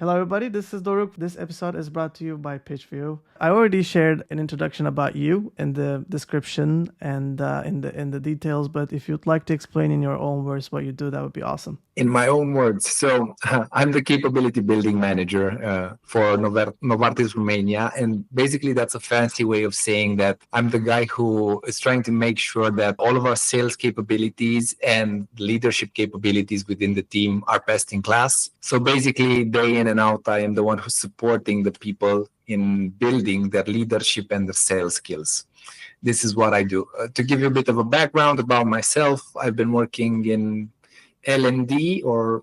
Hello, everybody. This is Doruk. This episode is brought to you by PitchView. I already shared an introduction about you in the description and in the details. But if you'd like to explain in your own words what you do, that would be awesome. In my own words, so I'm the capability building manager for Novartis Romania, and basically that's a fancy way of saying that I'm the guy who is trying to make sure that all of our sales capabilities and leadership capabilities within the team are best in class. So basically, day in and out, I am the one who's supporting the people in building their leadership and their sales skills. This is what I do. To give you a bit of a background about myself, I've been working in L&D or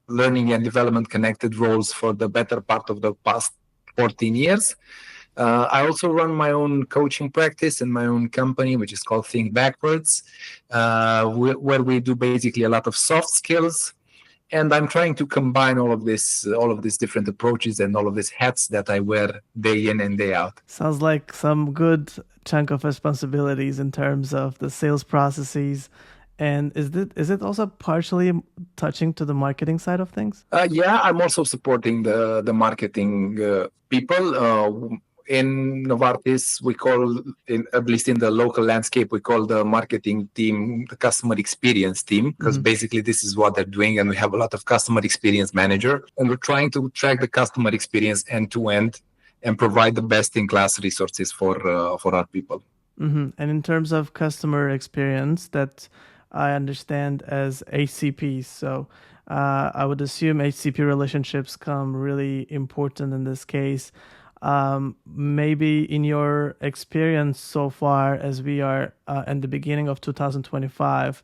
learning and development connected roles for the better part of the past 14 years. I also run my own coaching practice and my own company, which is called Think Backwards, where we do basically a lot of soft skills. And I'm trying to combine all of these different approaches and all of these hats that I wear day in and day out. Sounds like some good chunk of responsibilities in terms of the sales processes. And is it also partially touching to the marketing side of things? Yeah, I'm also supporting the marketing people. In Novartis, we call, at least in the local landscape, we call the marketing team the customer experience team, because basically this is what they're doing. And we have a lot of customer experience manager, and we're trying to track the customer experience end to end and provide the best in class resources for our people. And in terms of customer experience, that I understand as HCPs. So I would assume HCP relationships come really important in this case. Maybe in your experience so far, as we are in the beginning of 2025,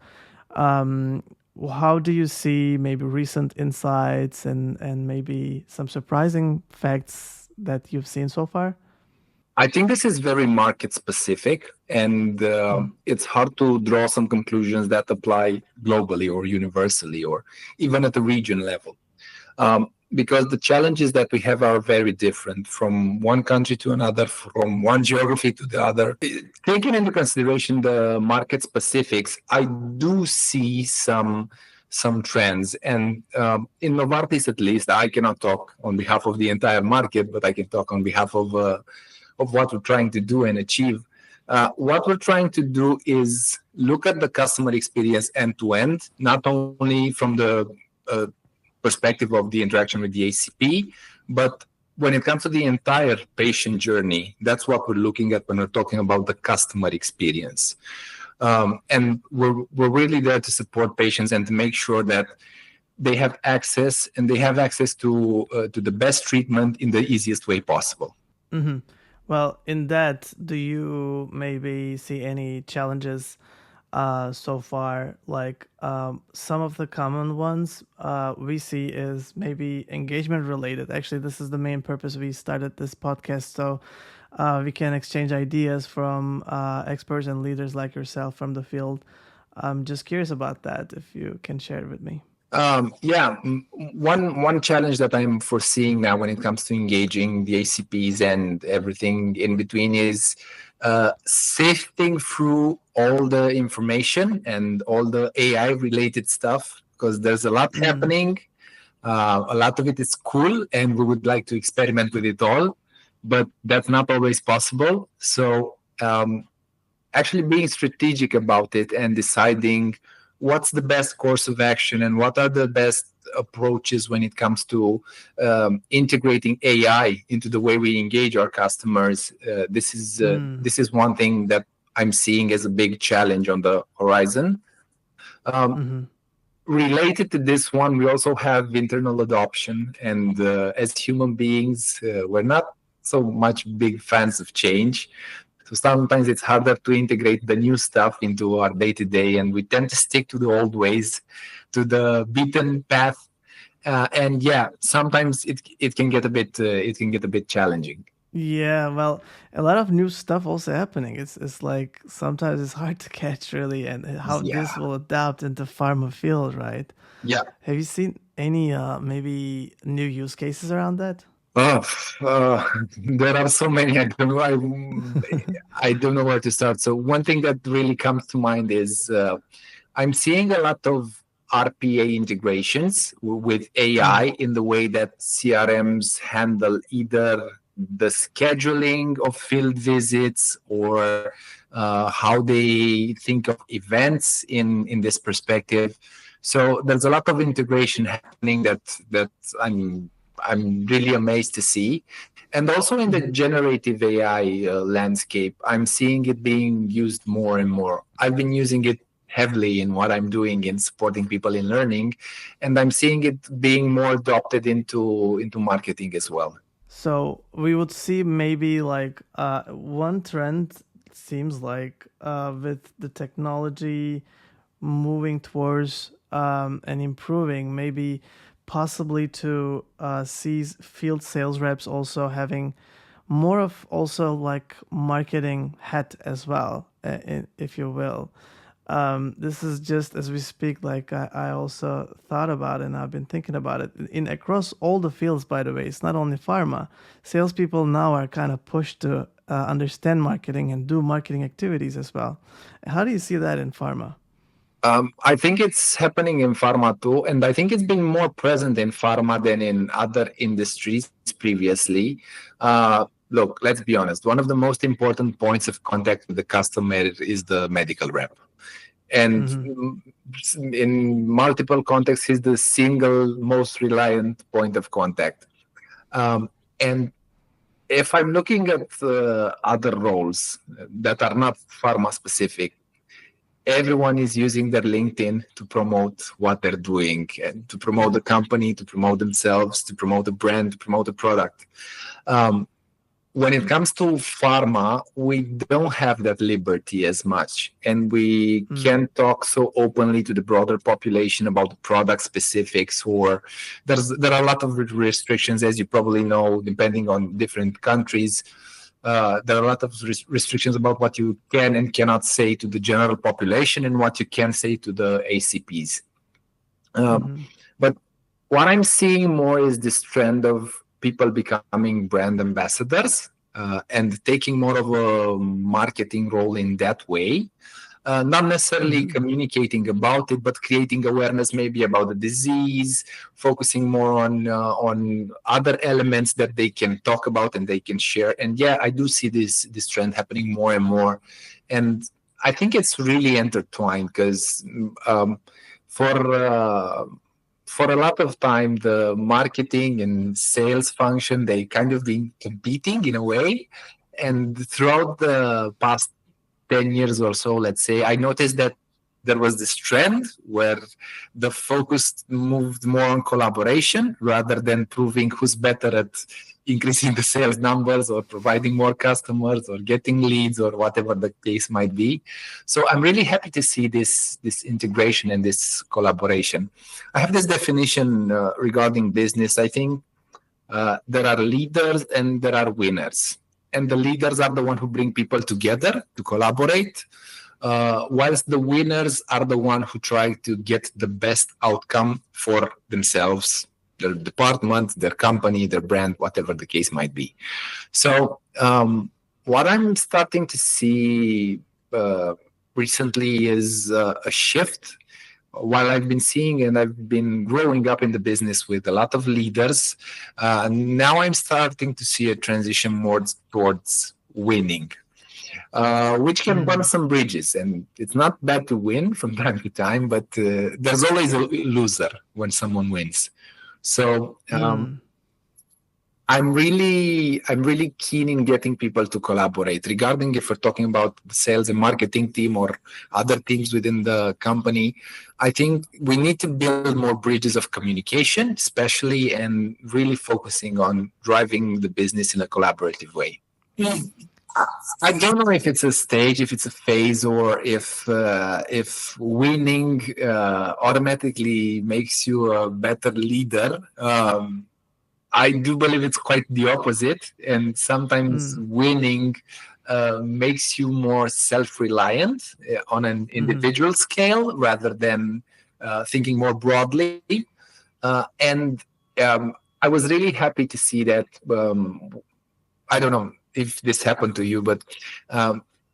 how do you see maybe recent insights and maybe some surprising facts that you've seen so far? I think this is very market specific, and it's hard to draw some conclusions that apply globally or universally or even at the region level. Because the challenges that we have are very different from one country to another, from one geography to the other. Taking into consideration the market specifics, I do see some trends. And in Novartis, at least, I cannot talk on behalf of the entire market, but I can talk on behalf of what we're trying to do and achieve. What we're trying to do is look at the customer experience end to end, not only from the perspective of the interaction with the HCP, but when it comes to the entire patient journey, that's what we're looking at when we're talking about the customer experience. And we're really there to support patients and to make sure that they have access to the best treatment in the easiest way possible. Mm-hmm. Well, in that, do you maybe see any challenges so far? Like some of the common ones we see is maybe engagement related. Actually, this is the main purpose we started this podcast, so we can exchange ideas from experts and leaders like yourself from the field. I'm just curious about that, if you can share it with me. One challenge that I'm foreseeing now when it comes to engaging the HCPs and everything in between is sifting through all the information and all the AI related stuff, because there's a lot happening. A lot of it is cool and we would like to experiment with it all, but that's not always possible. So actually being strategic about it and deciding what's the best course of action and what are the best approaches when it comes to integrating AI into the way we engage our customers. This is one thing that I'm seeing as a big challenge on the horizon. Related to this one, we also have internal adoption, and as human beings, we're not so much big fans of change. So sometimes it's harder to integrate the new stuff into our day-to-day, and we tend to stick to the old ways, to the beaten path. And yeah, sometimes it can get a bit challenging. Yeah, well, a lot of new stuff also happening. It's like sometimes it's hard to catch really, and how this will adapt into pharma field, right? Yeah. Have you seen any maybe new use cases around that? There are so many. I don't know where to start. So one thing that really comes to mind is I'm seeing a lot of RPA integrations with AI in the way that CRMs handle either the scheduling of field visits or how they think of events in this perspective. So there's a lot of integration happening that I'm really amazed to see. And also in the generative AI landscape, I'm seeing it being used more and more. I've been using it heavily in what I'm doing in supporting people in learning, and I'm seeing it being more adopted into marketing as well. So we would see maybe like one trend seems like with the technology moving towards and improving, maybe possibly to see field sales reps also having more of also like marketing hat as well, if you will. This is just as we speak, like I also thought about it and I've been thinking about it in across all the fields, by the way. It's not only pharma. Salespeople now are kind of pushed to understand marketing and do marketing activities as well. How do you see that in pharma? I think it's happening in pharma too, and I think it's been more present in pharma than in other industries previously. Look, let's be honest. One of the most important points of contact with the customer is the medical rep. And in multiple contexts, he's the single most reliant point of contact. And if I'm looking at other roles that are not pharma specific, everyone is using their LinkedIn to promote what they're doing and to promote the company, to promote themselves, to promote the brand, to promote the product. When it comes to pharma, we don't have that liberty as much, and we can't talk so openly to the broader population about the product specifics. Or there are a lot of restrictions, as you probably know, depending on different countries. There are a lot of restrictions about what you can and cannot say to the general population and what you can say to the HCPs. But what I'm seeing more is this trend of people becoming brand ambassadors and taking more of a marketing role in that way. Not necessarily communicating about it, but creating awareness maybe about the disease, focusing more on other elements that they can talk about and they can share. And yeah, I do see this trend happening more and more. And I think it's really intertwined because for a lot of time, the marketing and sales function, they kind of been competing in a way. And throughout the past 10 years or so, let's say, I noticed that there was this trend where the focus moved more on collaboration rather than proving who's better at increasing the sales numbers or providing more customers or getting leads or whatever the case might be. So I'm really happy to see this integration and this collaboration. I have this definition regarding business. I think there are leaders and there are winners. And the leaders are the one who bring people together to collaborate, whilst the winners are the one who try to get the best outcome for themselves, their department, their company, their brand, whatever the case might be. So what I'm starting to see recently is a shift. While I've been seeing and I've been growing up in the business with a lot of leaders, now I'm starting to see a transition more towards winning, which can burn some bridges. And it's not bad to win from time to time, but there's always a loser when someone wins. So I'm really keen in getting people to collaborate, regarding if we're talking about the sales and marketing team or other teams within the company. I think we need to build more bridges of communication, especially, and really focusing on driving the business in a collaborative way. I don't know if it's a stage, if it's a phase, or if winning automatically makes you a better leader. I do believe it's quite the opposite, and sometimes winning makes you more self-reliant on an individual scale rather than thinking more broadly. And I was really happy to see that. I don't know if this happened to you, but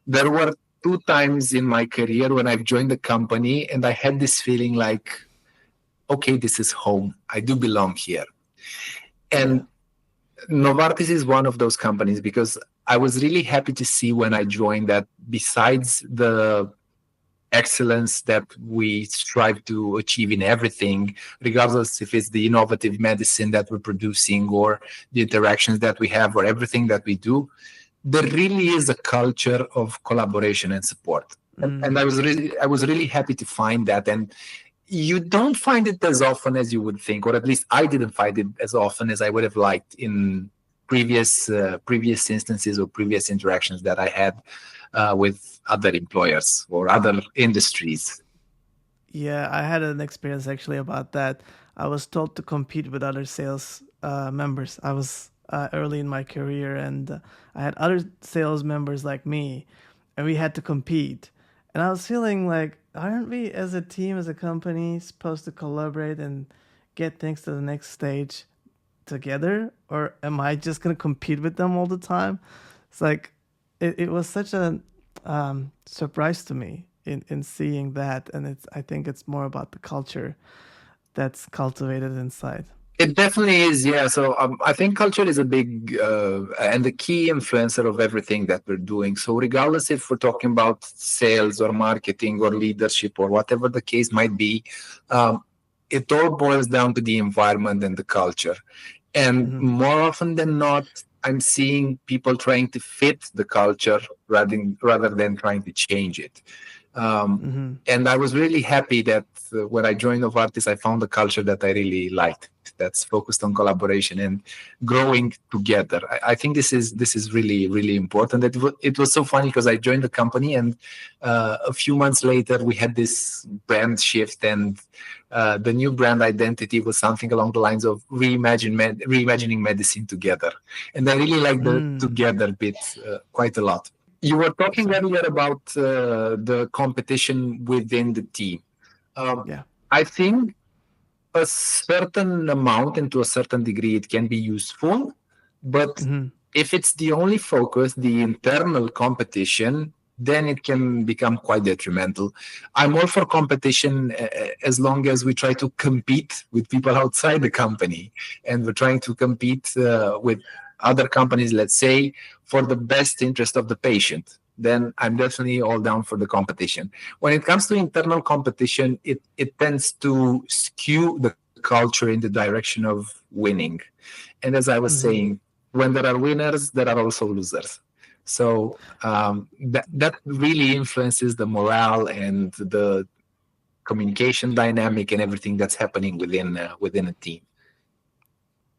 there were 2 times in my career when I've joined the company and I had this feeling like okay, this is home. I do belong here. Yeah. And Novartis is one of those companies because I was really happy to see when I joined that besides the excellence that we strive to achieve in everything, regardless if it's the innovative medicine that we're producing or the interactions that we have or everything that we do, there really is a culture of collaboration and support. And Mm. I was really happy to find that. And you don't find it as often as you would think, or at least I didn't find it as often as I would have liked in previous instances or previous interactions that I had with other employers or other industries. Yeah, I had an experience actually about that. I was told to compete with other sales members. I was early in my career, and I had other sales members like me, and we had to compete. And I was feeling like, aren't we as a team, as a company, supposed to collaborate and get things to the next stage together? Or am I just going to compete with them all the time? It's like, it was such a surprise to me in seeing that. And I think it's more about the culture that's cultivated inside. It definitely is, yeah. So I think culture is a big and the key influencer of everything that we're doing. So regardless if we're talking about sales or marketing or leadership or whatever the case might be, um, it all boils down to the environment and the culture. And Mm-hmm. more often than not, I'm seeing people trying to fit the culture rather than trying to change it. Um, Mm-hmm. and I was really happy that when I joined Novartis, I found a culture that I really liked. That's focused on collaboration and growing together. I think this is really important. It was so funny because I joined the company and a few months later we had this brand shift and the new brand identity was something along the lines of reimagining medicine together, and I really like the Mm. together bit quite a lot. You were talking So, earlier about the competition within the team. Um, yeah. I think a certain amount and to a certain degree it can be useful, but Mm-hmm. if it's the only focus, the internal competition, then it can become quite detrimental. I'm all for competition as long as we try to compete with people outside the company and we're trying to compete with other companies, let's say, for the best interest of the patient. Then I'm definitely all down for the competition. When it comes to internal competition, it tends to skew the culture in the direction of winning. And as I was Mm-hmm. saying, when there are winners, there are also losers. So that really influences the morale and the communication dynamic and everything that's happening within a team.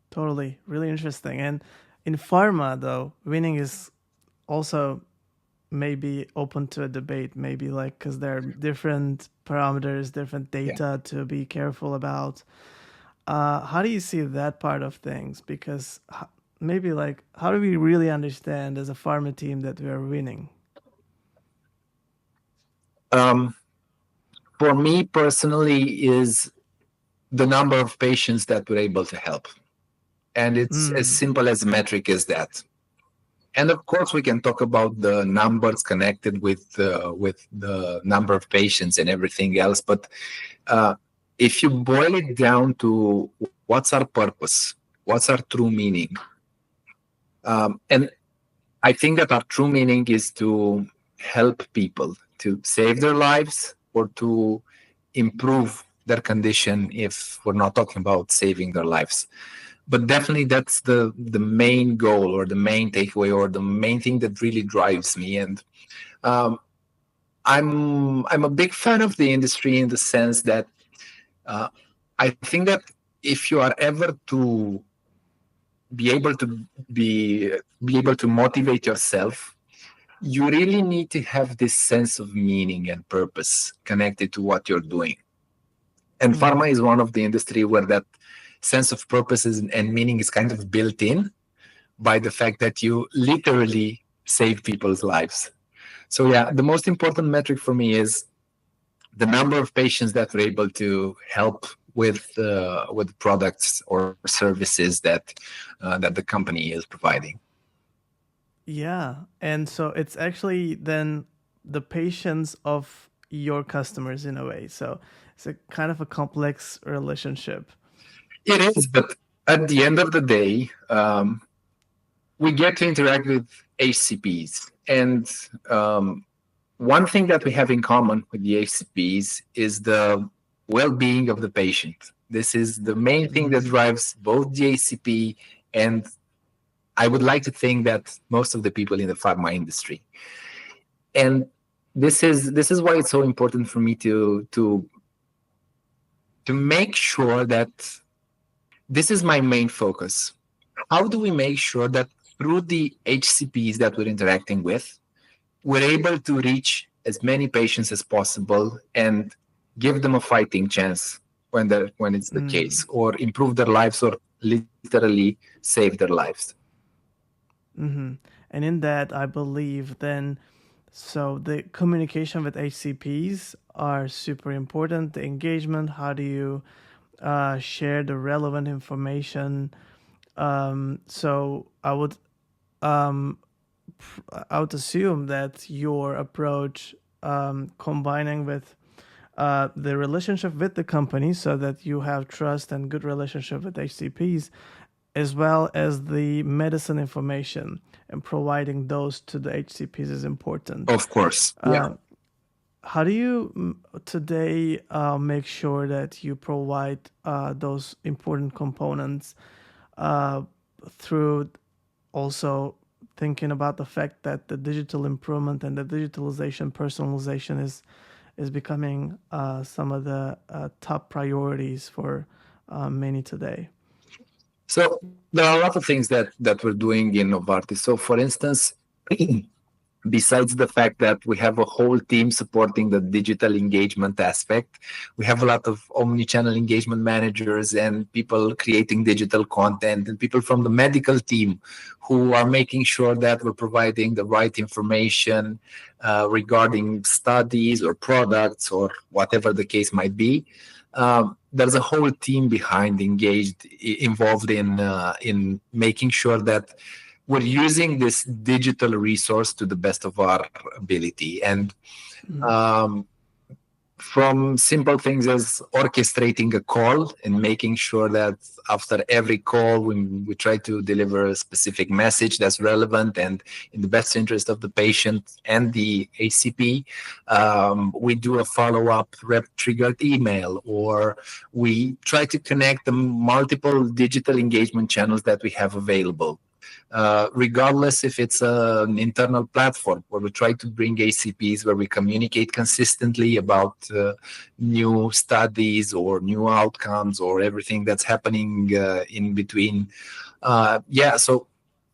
Totally. Really interesting. And in pharma, though, winning is also maybe open to a debate, maybe like because there are different parameters, different Yeah. data to be careful about. How do you see that part of things? Because maybe like, how do we really understand as a pharma team that we are winning? Um, for me personally, is the number of patients that we're able to help, and it's as Mm. simple as metric as that. And of course, we can talk about the numbers connected with the number of patients and everything else. But uh, if you boil it down to what's our purpose, what's our true meaning, and I think that our true meaning is to help people to save their lives or to improve their condition if we're not talking about saving their lives. But definitely that's the main goal or the main takeaway or the main thing that really drives me. And um, I'm a big fan of the industry in the sense that uh, I think that if you are ever to be able to be be able to motivate yourself, you really need to have this sense of meaning and purpose connected to what you're doing. And pharma Mm. is one of the industry where that sense of purpose and meaning is kind of built in by the fact that you literally save people's lives. So yeah, the most important metric for me is the number of patients that we're able to help with products or services that the company is providing. Yeah. And so it's actually then the patience of your customers in a way. So it's a kind of a complex relationship. It is, but at the end of the day, we get to interact with HCPs. And one thing that we have in common with the HCPs is the well being of the patient. This is the main thing that drives both the HCP and I would like to think that most of the people in the pharma industry. And this is why it's so important for me to make sure that this is my main focus. How do we make sure that through the HCPs that we're interacting with, we're able to reach as many patients as possible and give them a fighting chance when it's the case, or improve their lives, or literally save their lives. And in that, I believe then, so the communication with HCPs are super important. The engagement, how do you share the relevant information? So I would assume that your approach, combining with the relationship with the company, so that you have trust and good relationship with HCPs, as well as the medicine information and providing those to the HCPs is important. Of course, yeah. How do you today make sure that you provide those important components through also thinking about the fact that the digital improvement and the digitalization, personalization is becoming some of the top priorities for many today? So there are a lot of things that we're doing in Novartis. So for instance, besides the fact that we have a whole team supporting the digital engagement aspect, we have a lot of omni-channel engagement managers and people creating digital content, and people from the medical team who are making sure that we're providing the right information regarding studies or products or whatever the case might be. There's a whole team involved in making sure that we're using this digital resource to the best of our ability. And from simple things as orchestrating a call and making sure that after every call we try to deliver a specific message that's relevant and in the best interest of the patient and the HCP. We do a follow-up rep-triggered email, or we try to connect the multiple digital engagement channels that we have available. Regardless if it's an internal platform where we try to bring HCPs, where we communicate consistently about new studies or new outcomes or everything that's happening in between. So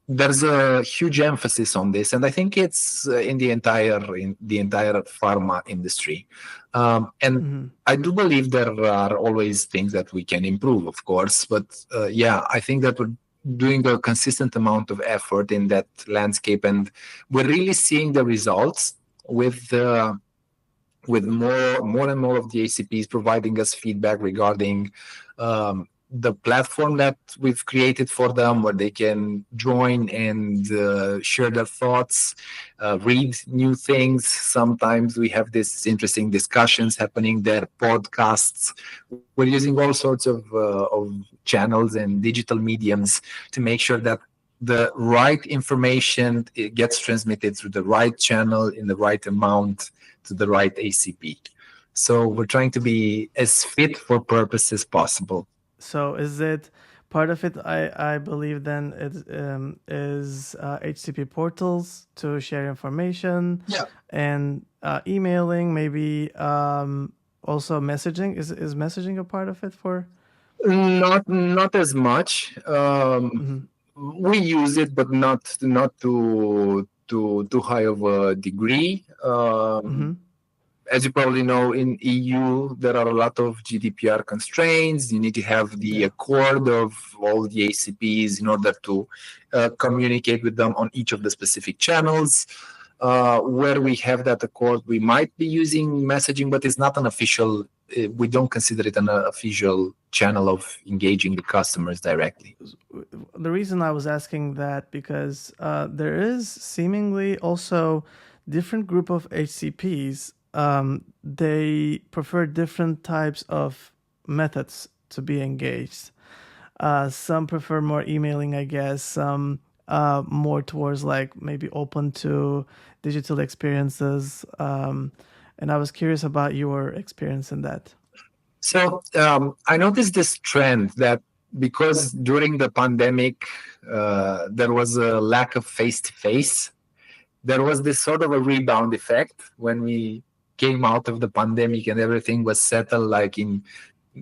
there's a huge emphasis on this, and I think it's in the entire pharma industry. I do believe there are always things that we can improve, of course, but I think that we're doing a consistent amount of effort in that landscape, and we're really seeing the results with more and more of the HCPs providing us feedback regarding the platform that we've created for them, where they can join and share their thoughts, read new things. Sometimes we have these interesting discussions happening there, podcasts. We're using all sorts of channels and digital mediums to make sure that the right information gets transmitted through the right channel in the right amount to the right HCP. So we're trying to be as fit for purpose as possible. So is it part of it? I believe then it is HCP portals to share information, and emailing, maybe also messaging. Is messaging a part of it for? Not as much. We use it, but not to too high of a degree. As you probably know, in EU, there are a lot of GDPR constraints. You need to have the accord of all the HCPs in order to communicate with them on each of the specific channels. Where we have that accord, we might be using messaging, but it's not an official, we don't consider it an official channel of engaging the customers directly. The reason I was asking that, because there is seemingly also different group of HCPs they prefer different types of methods to be engaged. Some prefer more emailing, I guess. Some more towards like maybe open to digital experiences. And I was curious about your experience in that. So I noticed this trend that because during the pandemic, there was a lack of face-to-face, there was this sort of a rebound effect when we came out of the pandemic and everything was settled, like in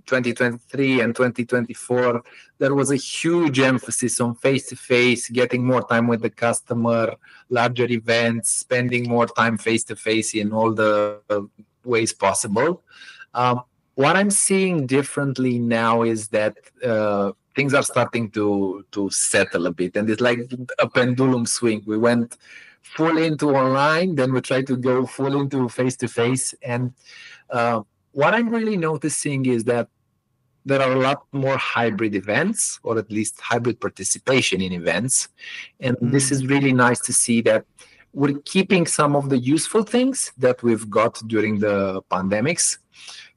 2023 and 2024. There was a huge emphasis on face-to-face, getting more time with the customer, larger events, spending more time face-to-face in all the ways possible. What I'm seeing differently now is that things are starting to settle a bit, and it's like a pendulum swing. We went full into online, then we try to go full into face-to-face. And what I'm really noticing is that there are a lot more hybrid events, or at least hybrid participation in events. And this is really nice to see that we're keeping some of the useful things that we've got during the pandemics.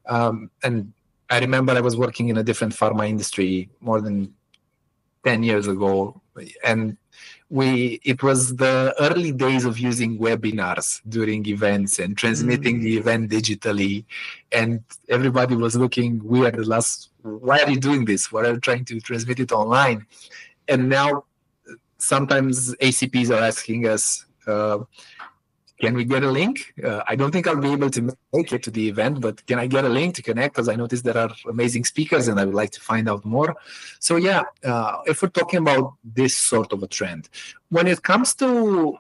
And I remember I was working in a different pharma industry more than 10 years ago, and it was the early days of using webinars during events and transmitting the event digitally, and everybody was looking weird. Why are you doing this? Why are you trying to transmit it online? And now sometimes ACPs are asking us, can we get a link? I don't think I'll be able to make it to the event, but can I get a link to connect? Because I noticed there are amazing speakers and I would like to find out more. So yeah, if we're talking about this sort of a trend, when it comes to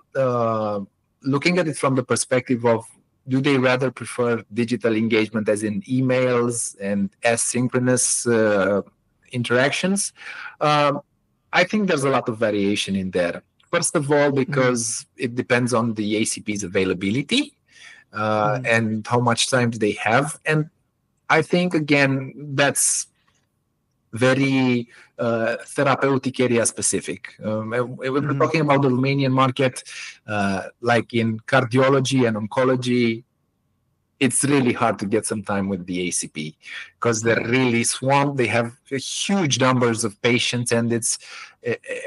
looking at it from the perspective of, do they rather prefer digital engagement as in emails and asynchronous interactions? I think there's a lot of variation in there. First of all, because it depends on the ACP's availability and how much time do they have. And I think, again, that's very therapeutic area specific. If we're talking about the Romanian market, like in cardiology and oncology, it's really hard to get some time with the ACP because they're really swamped. They have huge numbers of patients, and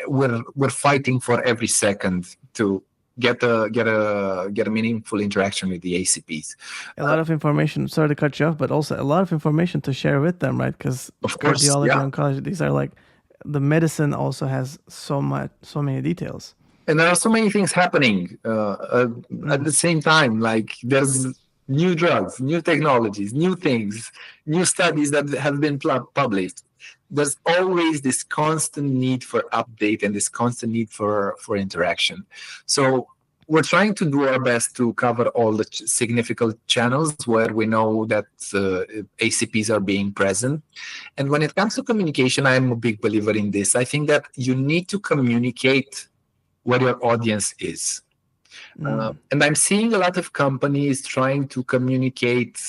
we're fighting for every second to get a meaningful interaction with the ACPs. A lot of information. Sorry to cut you off, but also a lot of information to share with them, right? Because cardiology, oncology, these are like the medicine also has so many details, and there are so many things happening at the same time. Like there's new drugs, new technologies, new things, new studies that have been published. There's always this constant need for update and this constant need for interaction. So we're trying to do our best to cover all the significant channels where we know that ACPs are being present. And when it comes to communication, I'm a big believer in this. I think that you need to communicate where your audience is. And I'm seeing a lot of companies trying to communicate.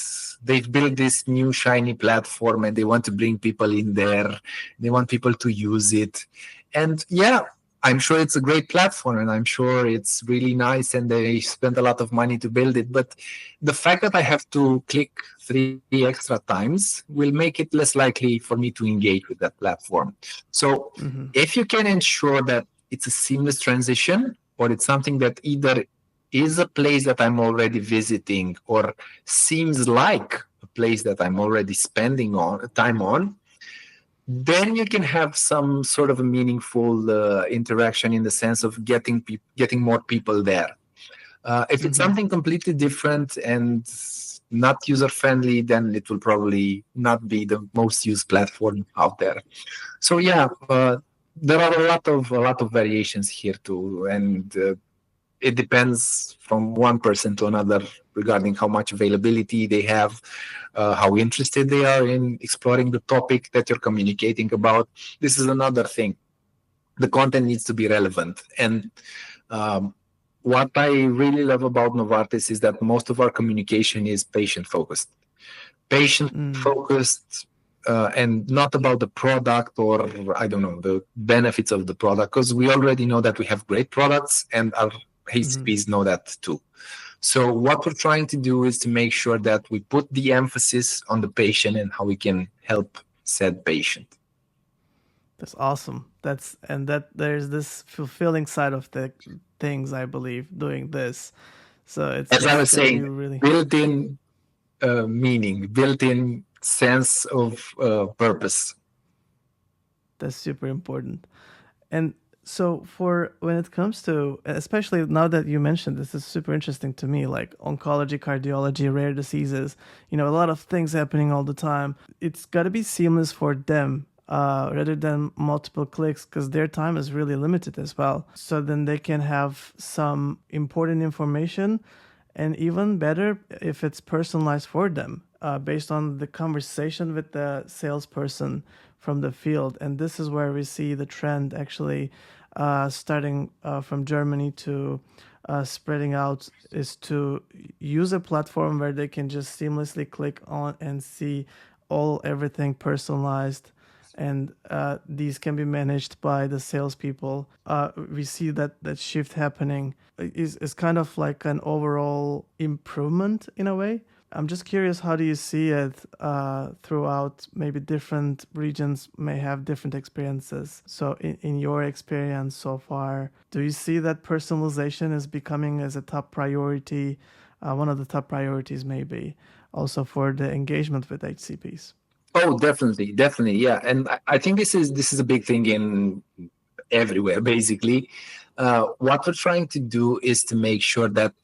They've built this new shiny platform and they want to bring people in there. They want people to use it. And yeah, I'm sure it's a great platform and I'm sure it's really nice and they spent a lot of money to build it. But the fact that I have to click 3 extra times will make it less likely for me to engage with that platform. So if you can ensure that it's a seamless transition, or it's something that either is a place that I'm already visiting or seems like a place that I'm already spending time on, then you can have some sort of a meaningful interaction in the sense of getting more people there. If it's something completely different and not user-friendly, then it will probably not be the most used platform out there. So yeah, there are a lot of variations here too, and it depends from one person to another regarding how much availability they have, how interested they are in exploring the topic that you're communicating about. This is another thing. The content needs to be relevant. And what I really love about Novartis is that most of our communication is patient-focused. Patient-focused, and not about the product or, I don't know, the benefits of the product, because we already know that we have great products and our HCPs know that too. So what we're trying to do is to make sure that we put the emphasis on the patient and how we can help said patient. That's awesome. That there's this fulfilling side of the things, I believe, doing this. So As I it's was gonna be saying, really built-in meaning, built-in sense of purpose. that's super important. And so for when it comes to, especially now that you mentioned this is super interesting to me, like oncology, cardiology, rare diseases, a lot of things happening all the time. It's got to be seamless for them, rather than multiple clicks, because their time is really limited as well. So then they can have some important information, and even better if it's personalized for them, based on the conversation with the salesperson from the field. And this is where we see the trend actually starting from Germany to spreading out, is to use a platform where they can just seamlessly click on and see everything personalized, and these can be managed by the salespeople. We see that shift happening is kind of like an overall improvement in a way. I'm just curious, how do you see it throughout? Maybe different regions may have different experiences. So, in your experience so far, do you see that personalization is becoming as a top priority, one of the top priorities, maybe also for the engagement with HCPs? Oh, definitely, definitely, yeah. And I think this is a big thing in everywhere, basically. What we're trying to do is to make sure that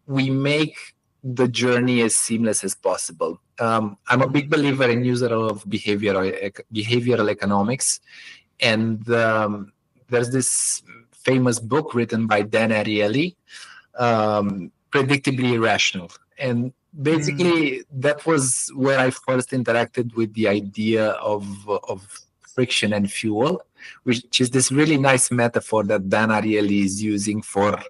we make the journey as seamless as possible. I'm a big believer in user of behavioral economics, and there's this famous book written by Dan Ariely, Predictably Irrational. And basically, that was where I first interacted with the idea of friction and fuel, which is this really nice metaphor that Dan Ariely is using for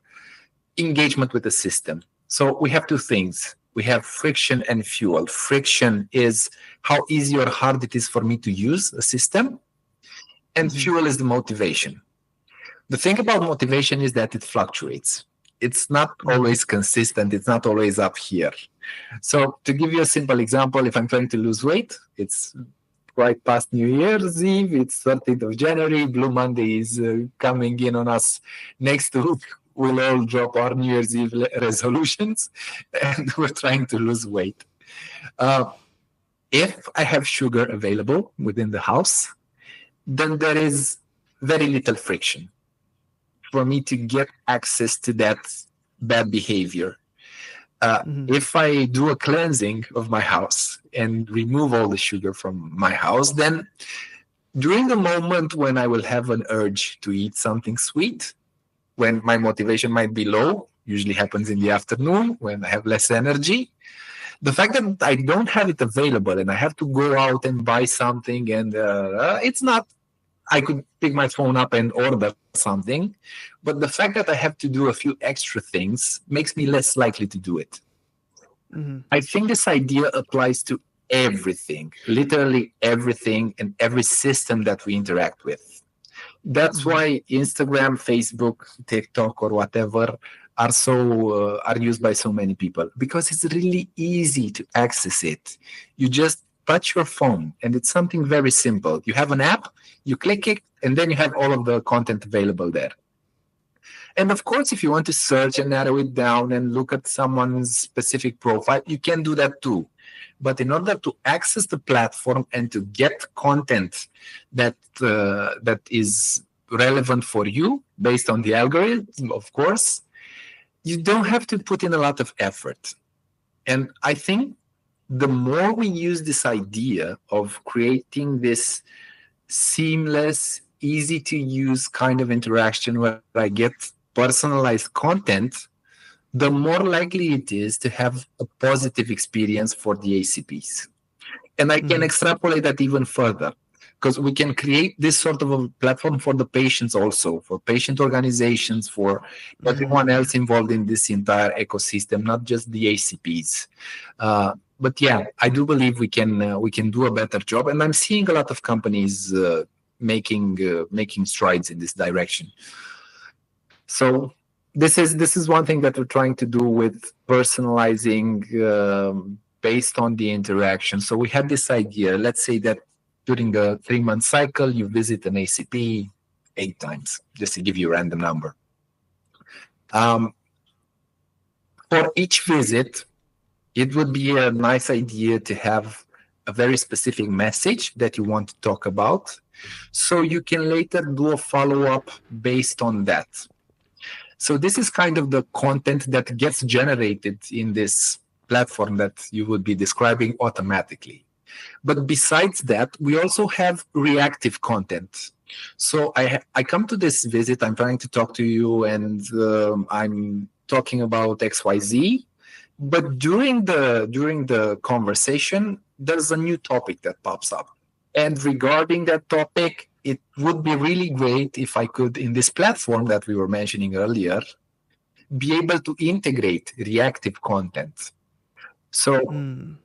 engagement with the system. So we have two things. We have friction and fuel. Friction is how easy or hard it is for me to use a system, and fuel is the motivation. The thing about motivation is that it fluctuates. It's not always consistent. It's not always up here. So to give you a simple example, if I'm trying to lose weight, it's right past New Year's Eve. It's 13th of January. Blue Monday is coming in on us next week. We'll all drop our New Year's Eve resolutions, and we're trying to lose weight. If I have sugar available within the house, then there is very little friction for me to get access to that bad behavior. If I do a cleansing of my house and remove all the sugar from my house, then during the moment when I will have an urge to eat something sweet, when my motivation might be low, usually happens in the afternoon when I have less energy, the fact that I don't have it available and I have to go out and buy something, and it's not, I could pick my phone up and order something, but the fact that I have to do a few extra things makes me less likely to do it. I think this idea applies to everything, literally everything, and every system that we interact with. That's why Instagram, Facebook, TikTok, or whatever are used by so many people, because it's really easy to access it. You just touch your phone, and it's something very simple. You have an app, you click it, and then you have all of the content available there. And of course, if you want to search and narrow it down and look at someone's specific profile, you can do that too. But in order to access the platform and to get content that is relevant for you based on the algorithm, of course, you don't have to put in a lot of effort. And I think the more we use this idea of creating this seamless, easy to use kind of interaction where I get personalized content, the more likely it is to have a positive experience for the HCPs. And I can extrapolate that even further, because we can create this sort of a platform for the patients also, for patient organizations, for everyone else involved in this entire ecosystem, not just the HCPs. But yeah, I do believe we can do a better job, and I'm seeing a lot of companies making strides in this direction. So This is one thing that we're trying to do with personalizing based on the interaction. So we had this idea. Let's say that during a 3-month cycle, you visit an ACP 8 times, just to give you a random number. For each visit, it would be a nice idea to have a very specific message that you want to talk about, so you can later do a follow-up based on that. So this is kind of the content that gets generated in this platform that you would be describing automatically. But besides that, we also have reactive content. So I come to this visit, I'm trying to talk to you, and I'm talking about XYZ. But during the conversation, there's a new topic that pops up. And regarding that topic, it would be really great if I could, in this platform that we were mentioning earlier, be able to integrate reactive content. So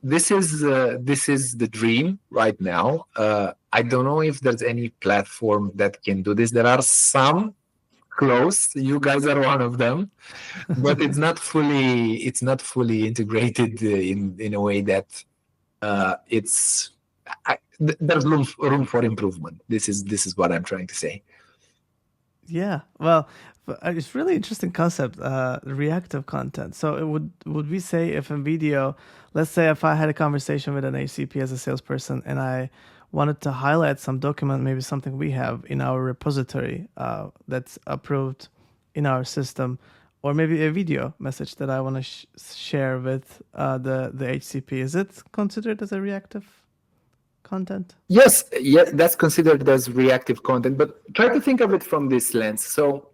this is the dream right now. I don't know if there's any platform that can do this. There are some close. You guys are one of them, but it's not fully integrated in a way that there's room for improvement. This is what I'm trying to say. Yeah, well, it's really interesting concept, reactive content. So it would we say if a video, let's say if I had a conversation with an ACP as a salesperson and I wanted to highlight some document, maybe something we have in our repository that's approved in our system, or maybe a video message that I want to share with the HCP, is it considered as a reactive content? Yes, that's considered as reactive content, but try to think of it from this lens. So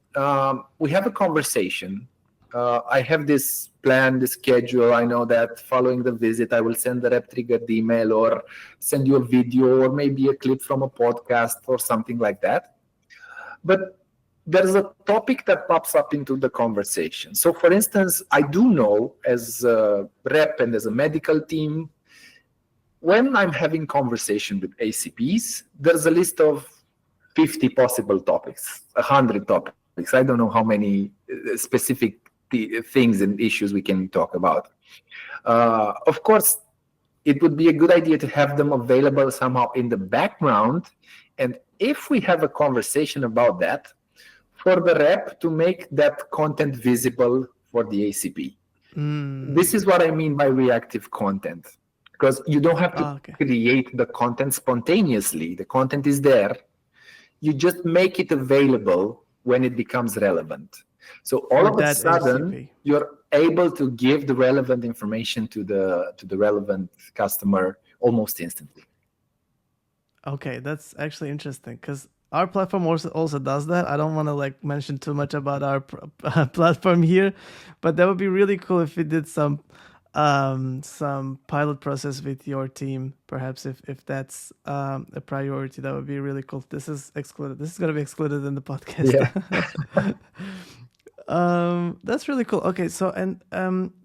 we have a conversation. I have this plan, this schedule. I know that following the visit, I will send the rep triggered email or send you a video or maybe a clip from a podcast or something like that. But there's a topic that pops up into the conversation. So for instance, I do know as a rep and as a medical team, when I'm having conversation with ACPs, there's a list of 50 possible topics, 100 topics. I don't know how many specific things and issues we can talk about. Of course, it would be a good idea to have them available somehow in the background. And if we have a conversation about that, for the rep to make that content visible for the ACP. This is what I mean by reactive content. Because you don't have to create the content spontaneously. The content is there. You just make it available when it becomes relevant. So all of a sudden, HCP, you're able to give the relevant information to the relevant customer almost instantly. Okay, that's actually interesting because our platform also does that. I don't want to mention too much about our platform here, but that would be really cool if we did some pilot process with your team, perhaps if that's a priority. That would be really cool. This is excluded. This is going to be excluded in the podcast. Yeah. That's really cool. Okay, so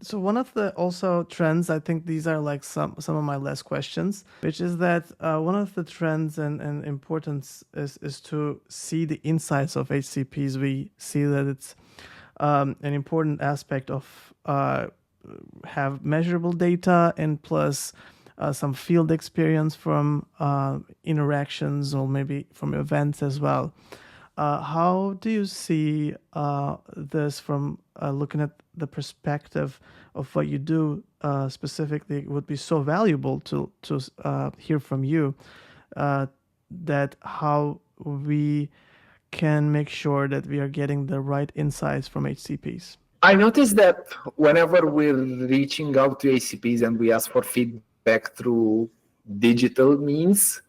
so one of the also trends, I think these are some of my last questions, which is that one of the trends and importance is to see the insights of HCPs. We see that it's an important aspect of have measurable data and plus some field experience from interactions or maybe from events as well. How do you see this from looking at the perspective of what you do specifically? It would be so valuable to hear from you that how we can make sure that we are getting the right insights from HCPs. I noticed that whenever we're reaching out to HCPs and we ask for feedback through digital means,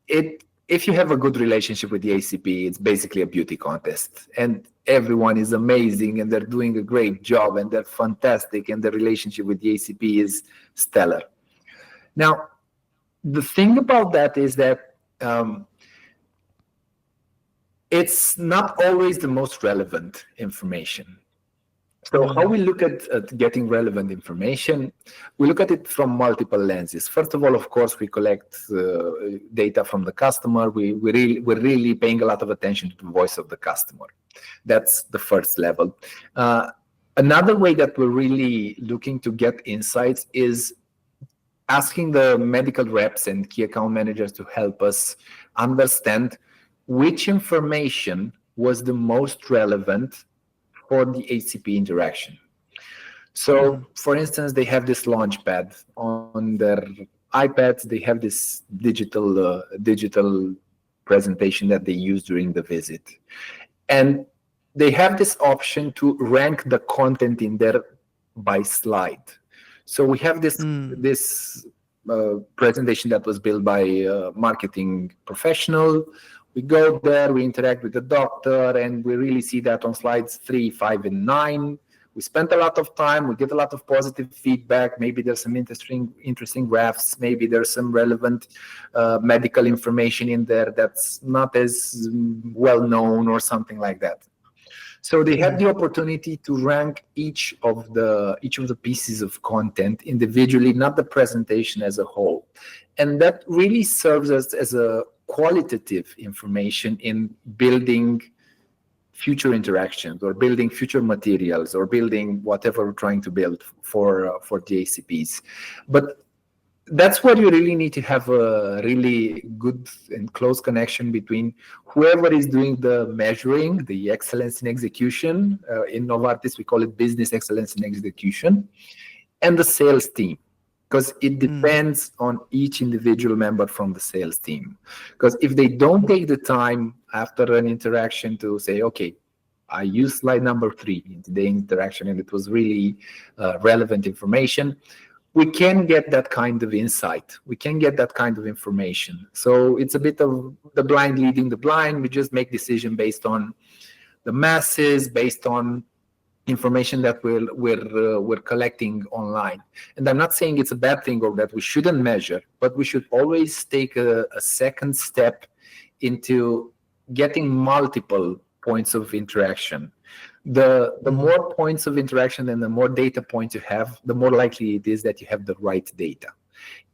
if you have a good relationship with the ACP, it's basically a beauty contest. And everyone is amazing and they're doing a great job and they're fantastic and the relationship with the ACP is stellar. Now, the thing about that is that it's not always the most relevant information. So how we look at getting relevant information, we look at it from multiple lenses. First of all, of course, we collect data from the customer. We're really paying a lot of attention to the voice of the customer. That's the first level. Another way that we're really looking to get insights is asking the medical reps and key account managers to help us understand which information was the most relevant for the HCP interaction. So, for instance, they have this launchpad on their iPads. They have this digital presentation that they use during the visit, and they have this option to rank the content in there by slide. So we have this presentation that was built by a marketing professional. We go there, we interact with the doctor, and we really see that on slides 3, 5, and 9. We spent a lot of time, we get a lot of positive feedback. Maybe there's some interesting graphs, maybe there's some relevant medical information in there that's not as well known or something like that. So they have the opportunity to rank each of the pieces of content individually, not the presentation as a whole. And that really serves us as a qualitative information in building future interactions or building future materials or building whatever we're trying to build for the HCPs. But that's where you really need to have a really good and close connection between whoever is doing the measuring, the excellence in execution. In Novartis, we call it business excellence in execution, and the sales team, because it depends on each individual member from the sales team. Because if they don't take the time after an interaction to say, okay, I used slide number 3 in today's interaction and it was really relevant information, we can get that kind of insight. We can get that kind of information. So it's a bit of the blind leading the blind. We just make decision based on the masses, based on information that we're collecting online. And I'm not saying it's a bad thing or that we shouldn't measure, but we should always take a second step into getting multiple points of interaction. The more points of interaction and the more data points you have, the more likely it is that you have the right data.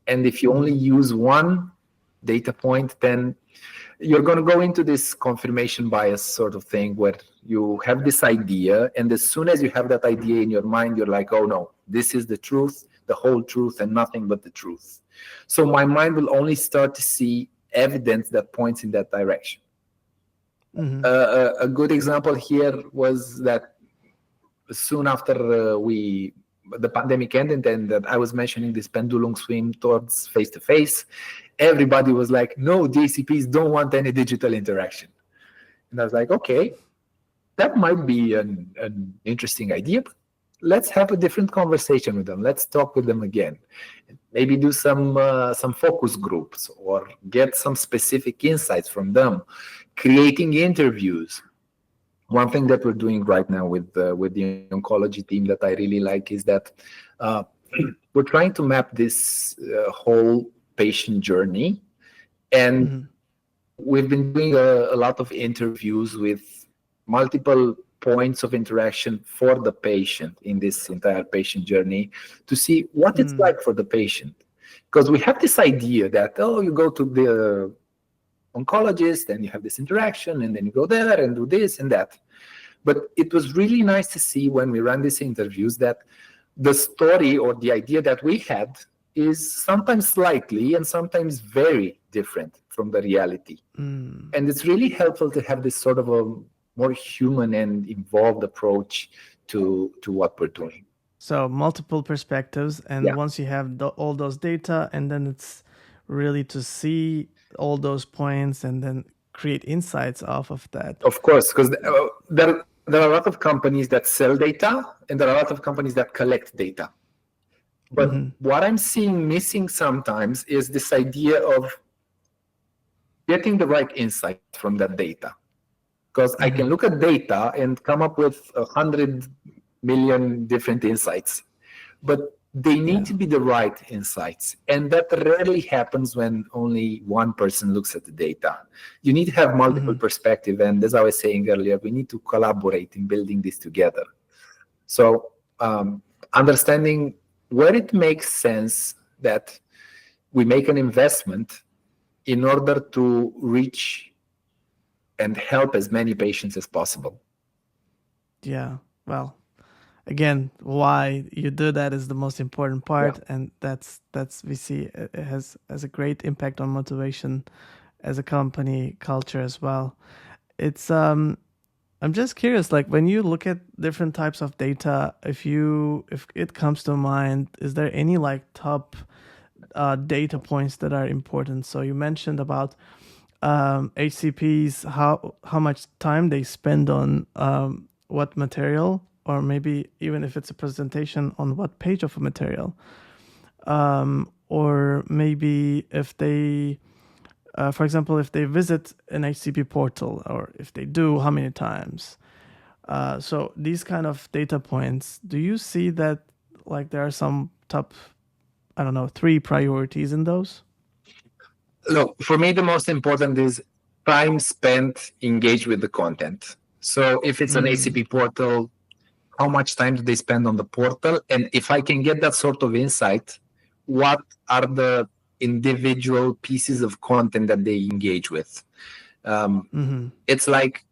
And if you only use one data point, then you're going to go into this confirmation bias sort of thing where you have this idea, and as soon as you have that idea in your mind, you're like, oh no, this is the truth, the whole truth, and nothing but the truth. So my mind will only start to see evidence that points in that direction. A good example here was that soon after the pandemic ended and that I was mentioning this pendulum swing towards face-to-face, everybody was like, no, DCPs don't want any digital interaction. And I was like, okay, that might be an interesting idea, but let's have a different conversation with them. Let's talk with them again. Maybe do some focus groups or get some specific insights from them. Creating interviews. One thing that we're doing right now with the oncology team that I really like is that we're trying to map this whole patient journey. And we've been doing a lot of interviews with multiple points of interaction for the patient in this entire patient journey to see what it's like for the patient. Because we have this idea that, oh, you go to the oncologist and you have this interaction and then you go there and do this and that. But it was really nice to see when we ran these interviews that the story or the idea that we had is sometimes slightly and sometimes very different from the reality. And it's really helpful to have this sort of a more human and involved approach to what we're doing. So multiple perspectives, and once you have all those data, and then it's really to see all those points and then create insights off of that. Of course, because there are a lot of companies that sell data and there are a lot of companies that collect data. But what I'm seeing missing sometimes is this idea of getting the right insight from that data. Because I can look at data and come up with 100 million different insights, but they need to be the right insights. And that rarely happens when only one person looks at the data. You need to have multiple perspectives. And as I was saying earlier, we need to collaborate in building this together. So understanding where it makes sense that we make an investment in order to reach and help as many patients as possible. Yeah. Well, again, why you do that is the most important Yeah. part, and that's we see it has a great impact on motivation as a company culture as well. It's I'm just curious, like when you look at different types of data, if it comes to mind, is there any like top data points that are important? So you mentioned about HCPs, how much time they spend on what material, or maybe even if it's a presentation on what page of a material, or maybe if they, for example, if they visit an HCP portal, or if they do, how many times. So these kind of data points, do you see that like there are some top, I don't know, 3 priorities in those? Look, for me, the most important is time spent engaged with the content. So if it's an ACP portal, how much time do they spend on the portal? And if I can get that sort of insight, what are the individual pieces of content that they engage with? It's like,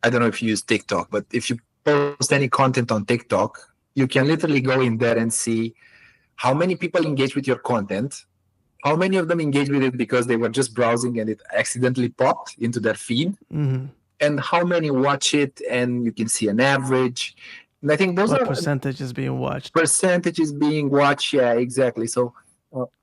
I don't know if you use TikTok, but if you post any content on TikTok, you can literally go in there and see how many people engage with your content, how many of them engage with it because they were just browsing and it accidentally popped into their feed, and how many watch it, and you can see an average. And I think those What are percentage is being watched? percentages being watched. Yeah, exactly. So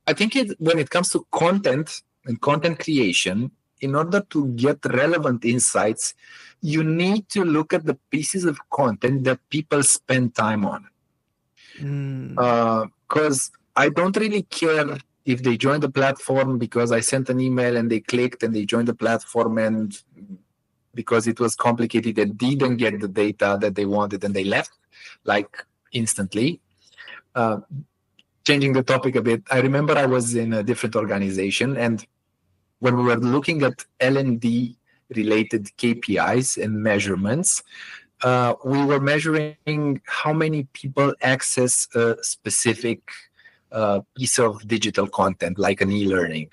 I think when it comes to content and content creation, in order to get relevant insights, you need to look at the pieces of content that people spend time on. Because I don't really care if they join the platform because I sent an email and they clicked and they joined the platform, and because it was complicated and didn't get the data that they wanted and they left like instantly. Changing the topic a bit, I remember I was in a different organization, and when we were looking at L&D related KPIs and measurements, we were measuring how many people access a specific piece of digital content, like an e-learning.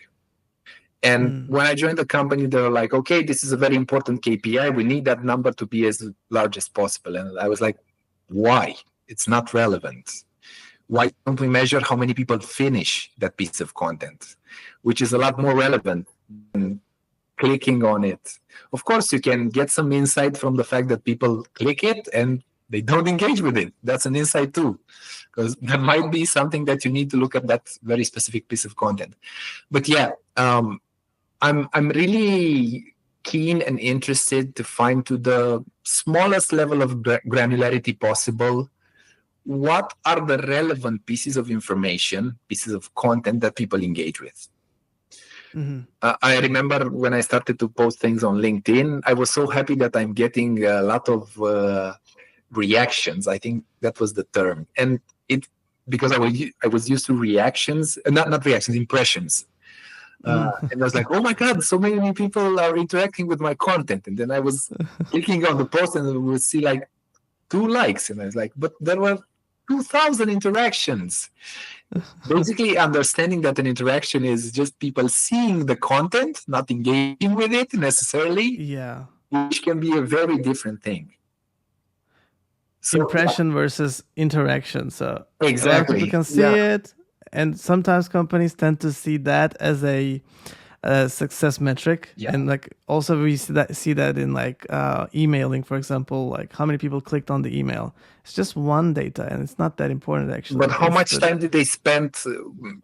And when I joined the company, they were like, okay, this is a very important KPI. We need that number to be as large as possible. And I was like, why? It's not relevant. Why don't we measure how many people finish that piece of content, which is a lot more relevant than clicking on it? Of course, you can get some insight from the fact that people click it and they don't engage with it. That's an insight too, because there might be something that you need to look at that very specific piece of content. But yeah, I'm really keen and interested to find, to the smallest level of granularity possible, what are the relevant pieces of information, pieces of content that people engage with. I remember when I started to post things on LinkedIn, I was so happy that I'm getting a lot of reactions. I think that was the term. And it, because I was used to reactions, not reactions, impressions. And I was like, oh my God, so many people are interacting with my content. And then I was clicking on the post and we would see like 2 likes. And I was like, but there were 2,000 interactions. Basically, understanding that an interaction is just people seeing the content, not engaging with it necessarily, which can be a very different thing. So, impression versus interaction. So exactly. A lot of people can see it, and sometimes companies tend to see that as a success metric, and like also we see that in like emailing, for example, like how many people clicked on the email. It's just one data, and it's not that important actually. But how much time did they spend?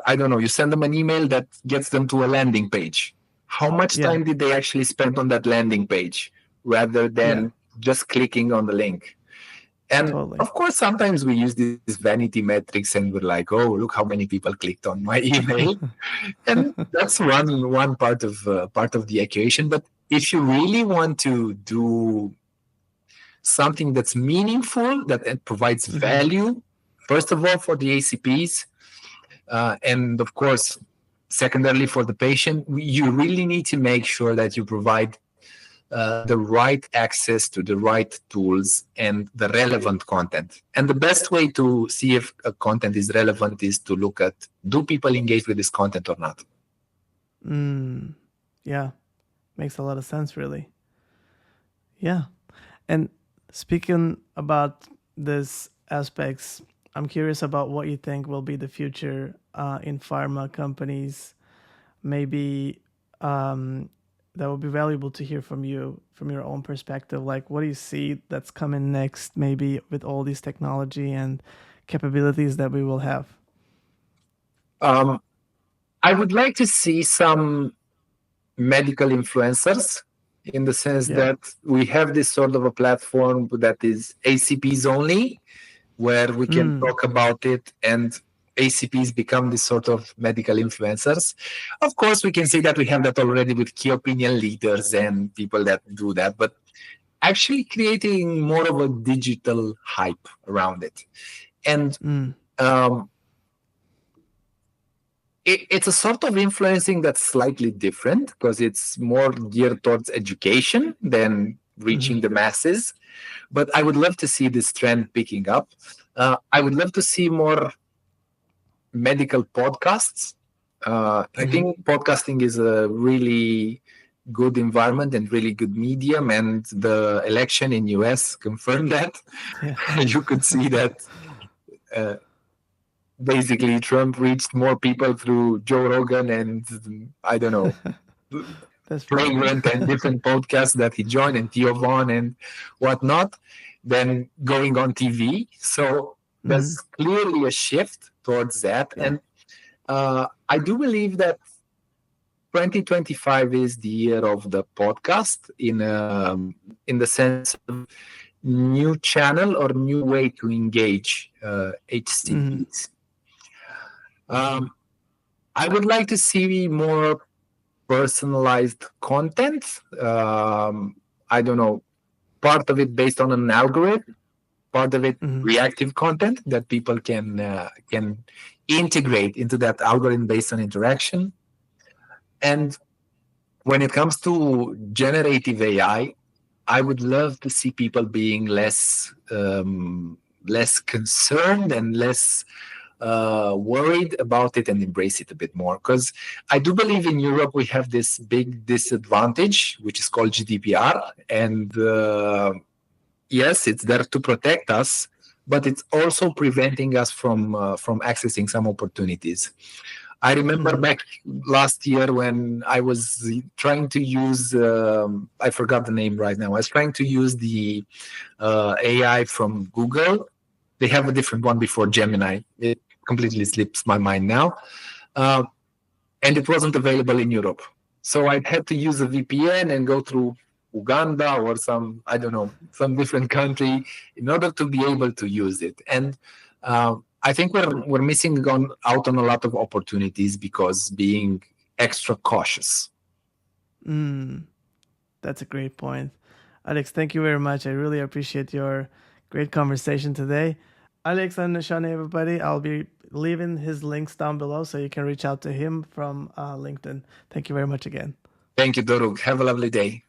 I don't know. You send them an email that gets them to a landing page. How much time did they actually spend on that landing page rather than just clicking on the link? And of course, sometimes we use these vanity metrics and we're like, oh, look how many people clicked on my email. And that's one part of the equation. But if you really want to do something that's meaningful, that provides value, first of all, for the ACPs, and of course, secondarily for the patient, you really need to make sure that you provide the right access to the right tools and the relevant content. And the best way to see if a content is relevant is to look at, do people engage with this content or not? Yeah, makes a lot of sense, really. Yeah. And speaking about these aspects, I'm curious about what you think will be the future in pharma companies. Maybe that would be valuable to hear from you, from your own perspective. Like, what do you see that's coming next, maybe with all these technology and capabilities that we will have? I would like to see some medical influencers, in the sense Yeah. that we have this sort of a platform that is HCPs only, where we can talk about it, and HCPs become this sort of medical influencers. Of course, we can say that we have that already with key opinion leaders and people that do that, but actually creating more of a digital hype around it. And it's a sort of influencing that's slightly different, because it's more geared towards education than reaching the masses. But I would love to see this trend picking up. I would love to see more medical podcasts. I think podcasting is a really good environment and really good medium, and the election in US confirmed that. Yeah. You could see that basically Trump reached more people through Joe Rogan and, I don't know, That's Flagrant and different podcasts that he joined, and Theo Vaughn and whatnot, than going on TV. So there's clearly a shift towards that. Yeah. And I do believe that 2025 is the year of the podcast, in the sense of new channel or new way to engage HCPs. I would like to see more personalized content. I don't know, part of it based on an algorithm, part of it reactive content that people can integrate into that algorithm based on interaction. And when it comes to generative AI, I would love to see people being less concerned and less worried about it, and embrace it a bit more. Because I do believe in Europe we have this big disadvantage, which is called GDPR. And yes, it's there to protect us, but it's also preventing us from accessing some opportunities. I remember back last year when I was trying to use, I forgot the name right now. I was trying to use the AI from Google. They have a different one before Gemini. It completely slips my mind now. And it wasn't available in Europe. So I had to use a VPN and go through Uganda or some, I don't know, some different country in order to be able to use it. And I think we're missing out on a lot of opportunities because being extra cautious. That's a great point. Alex, thank you very much. I really appreciate your great conversation today. Alex Aninosanu, everybody, I'll be leaving his links down below so you can reach out to him from LinkedIn. Thank you very much again. Thank you, Doruk. Have a lovely day.